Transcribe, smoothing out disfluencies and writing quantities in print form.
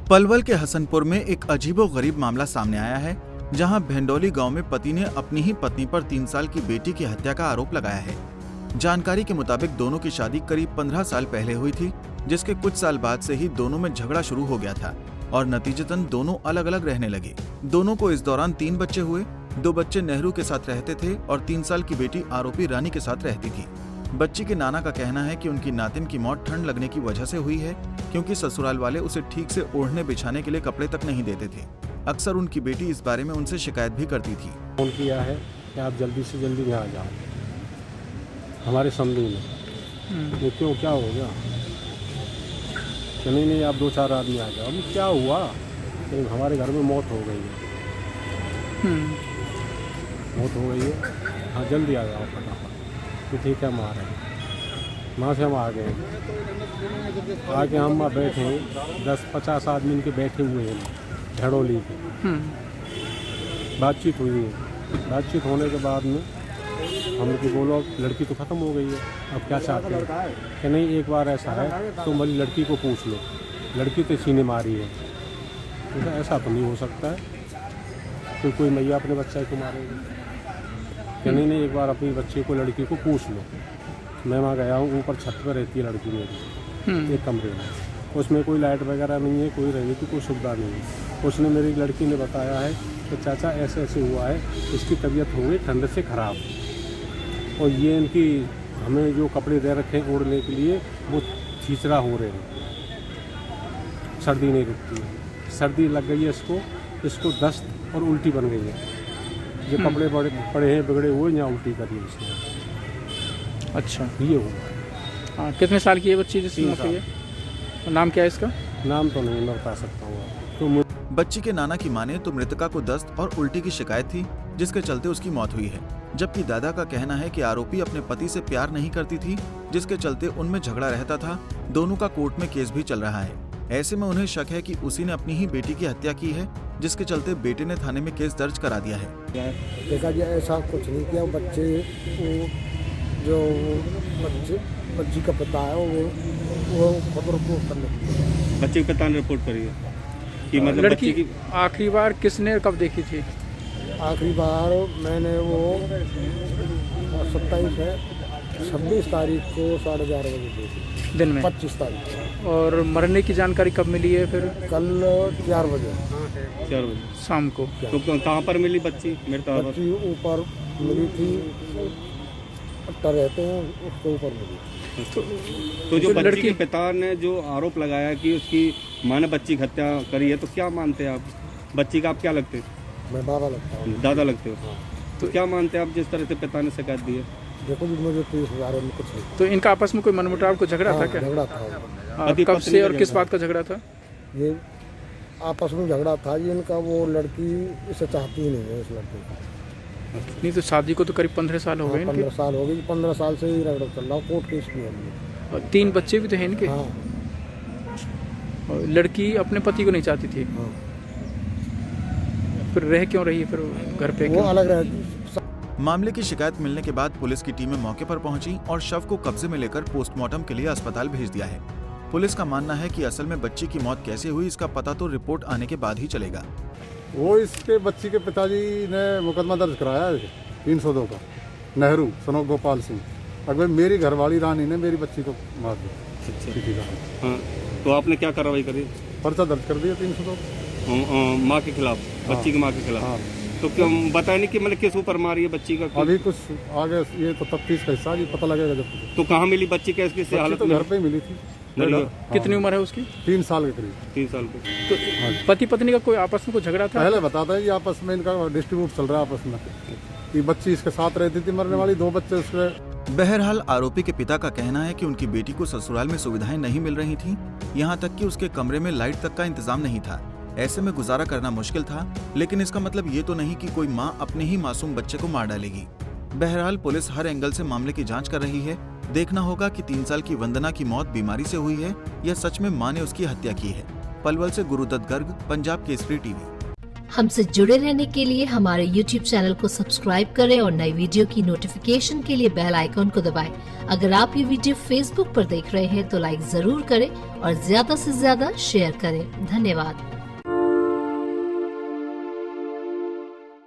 पलवल के हसनपुर में एक अजीबोगरीब मामला सामने आया है, जहां भेंडोली गांव में पति ने अपनी ही पत्नी पर 3 साल की बेटी की हत्या का आरोप लगाया है। जानकारी के मुताबिक दोनों की शादी करीब 15 साल पहले हुई थी, जिसके कुछ साल बाद से ही दोनों में झगड़ा शुरू हो गया था और नतीजतन दोनों अलग अलग रहने लगे। दोनों को इस दौरान 3 बच्चे हुए। 2 बच्चे नेहरू के साथ रहते थे और 3 साल की बेटी आरोपी रानी के साथ रहती थी। बच्ची के नाना का कहना है कि उनकी नातिन की मौत ठंड लगने की वजह से हुई है, क्योंकि ससुराल वाले उसे ठीक से ओढ़ने बिछाने के लिए कपड़े तक नहीं देते थे। अक्सर उनकी बेटी इस बारे में उनसे शिकायत भी करती थी। फोन किया है कि आप जल्दी से जल्दी यहाँ आ जाओ हमारे समधी में। तो क्यों, क्या हो गया? नहीं आप 2-4 आदमी आ जाओ। क्या हुआ? तो हमारे घर में मौत हो गई है। मौत हो गई है, हाँ जल्दी आ जाओ फटाफट। तो ठीक है, हम आ रहे हैं। वहाँ से हम आ गए, आके हम वहाँ बैठे हैं। 10-50 आदमी इनके बैठे हुए हैं भेड़ोली के। बातचीत हुई है। बातचीत होने के बाद में हमने बोलो लड़की तो ख़त्म हो गई है, अब क्या चाहते हैं? कि नहीं, एक बार ऐसा है तो मेरी लड़की को पूछ लो, लड़की तो इसी ने मारी है। तो ऐसा तो नहीं हो सकता है कि कोई मैया अपने बच्चे को मारेगी। कि नहीं, एक बार अपनी बच्चे को, लड़की को पूछ लो। मैं वहाँ गया हूँ, ऊपर छत पर रहती है लड़की मेरी, एक कमरे में। उसमें कोई लाइट वगैरह नहीं है, कोई रहने की कोई सुविधा नहीं है। उसने, मेरी लड़की ने बताया है कि चाचा ऐसे ऐसे हुआ है, इसकी तबीयत हो गई ठंड से ख़राब, और ये इनकी हमें जो कपड़े दे रखे हैं ओढ़ने के लिए वो खींचड़ा हो रहे हैं। सर्दी नहीं रुकती है, सर्दी लग गई है इसको दस्त और उल्टी बन गई है। ये कपड़े पड़े हैं बिगड़े हुए, यहाँ उल्टी करी इसने। अच्छा, ये हुआ। हाँ, कितने साल की है बच्ची जिसकी मौत हुई है? नाम क्या है इसका? नाम तो नहीं मैं बता सकता हूँ। तो बच्ची के नाना की माने तो मृतका को दस्त और उल्टी की शिकायत थी, जिसके चलते उसकी मौत हुई है। जबकि दादा का कहना है कि आरोपी अपने पति से प्यार नहीं करती थी, जिसके चलते उनमें झगड़ा रहता था। दोनों का कोर्ट में केस भी चल रहा है। ऐसे में उन्हें शक है कि उसी ने अपनी ही बेटी की हत्या की है, जिसके चलते बेटे ने थाने में केस दर्ज करा दिया है। देखा जाए ऐसा कुछ नहीं किया। बच्ची का पिता है वो खबर रिपोर्ट करने, बच्चे के पिता ने रिपोर्ट करी है कि मतलब लड़की की आखिरी बार किसने कब देखी थी? आखिरी बार मैंने वो 26 तारीख को 11:30 बजे देखी, दिन में 25 तारीख को। और मरने की जानकारी कब मिली है फिर? कल 4 बजे शाम को। तो कहाँ पर मिली बच्ची? बच्ची ऊपर मिली थी, पट्टा रहते हैं उसके ऊपर मिली। तो जो बच्ची के पिता ने जो आरोप लगाया कि उसकी माँ ने बच्ची की हत्या करी है, तो क्या मानते हैं आप? बच्ची का आप क्या लगते हैं? मैं बाबा लगता हूँ। दादा लगते हो? तो क्या मानते हैं आप जिस तरह से पिता ने शिकायत दी है? देखो जी, मुझे तो इस बारे में कुछ नहीं। तो इनका आपस में कोई मनमुटाव, को झगड़ा था क्या? झगड़ा था। कब से और किस बात का झगड़ा था? ये आपस में झगड़ा था। ये इनका, वो लड़की इसे चाहती ही नहीं है, इस लड़के को। नहीं तो शादी को तो करीब 15 साल हो गए। 15 साल हो गई। 15 साल से ही रगड़ा चल रहा, कोर्ट केस भी है। और 3 बच्चे भी तो हैं इनके। हाँ। और लड़की अपने पति को नहीं चाहती थी। हाँ। फिर रह क्यों रही है फिर घर पे? वो अलग रहती। मामले की शिकायत मिलने के बाद पुलिस की टीमें मौके पर पहुंची और शव को कब्जे में लेकर पोस्टमार्टम के लिए अस्पताल भेज दिया है। पुलिस का मानना है कि असल में बच्ची की मौत कैसे हुई, इसका पता तो रिपोर्ट आने के बाद ही चलेगा। वो इसके बच्ची के पिताजी ने मुकदमा दर्ज कराया है 302 का, नेहरू सनो गोपाल सिंह। अगर मेरी घरवाली रानी ने मेरी बच्ची को मार दिया। हाँ, तो आपने क्या कार्रवाई करी? पर्चा दर्ज कर दिया 302 माँ के खिलाफ, बच्ची की माँ के खिलाफ। हाँ। तो क्यों बताया नहीं कि मतलब किस ऊपर मारी है बच्ची का? अभी कुछ आगे ये तो तफ्तीश का हिस्सा, ये पता लगेगा जब। तो कहाँ मिली बच्ची? कैसे हालत तो में? घर पे ही मिली थी। कितनी उम्र है उसकी? 3 साल के करीब। 3 साल को। तो पति पत्नी का कोई आपस में कोई झगड़ा था? पहले बताता है कि आपस में इनका डिस्ट्रीब्यूट चल रहा है आपस में, कि बच्ची इसके साथ रहती थी मरने वाली, 2 बच्चे उसके। बहरहाल आरोपी के पिता का कहना है कि उनकी बेटी को ससुराल में सुविधाएं नहीं मिल रही थीं, यहाँ तक कि उसके कमरे में लाइट तक का इंतजाम नहीं था। ऐसे में गुजारा करना मुश्किल था, लेकिन इसका मतलब ये तो नहीं कि कोई माँ अपने ही मासूम बच्चे को मार डालेगी। बहरहाल पुलिस हर एंगल से मामले की जांच कर रही है। देखना होगा कि 3 साल की वंदना की मौत बीमारी से हुई है या सच में माँ ने उसकी हत्या की है। पलवल से गुरुदत्त गर्ग, पंजाब केसरी टीवी। हमसे जुड़े रहने के लिए हमारे YouTube चैनल को सब्सक्राइब करें और नई वीडियो की नोटिफिकेशन के लिए बेल आइकॉन को दबाएं। अगर आप ये वीडियो Facebook पर देख रहे हैं तो लाइक जरूर करें और ज्यादा से ज्यादा शेयर करें। धन्यवाद।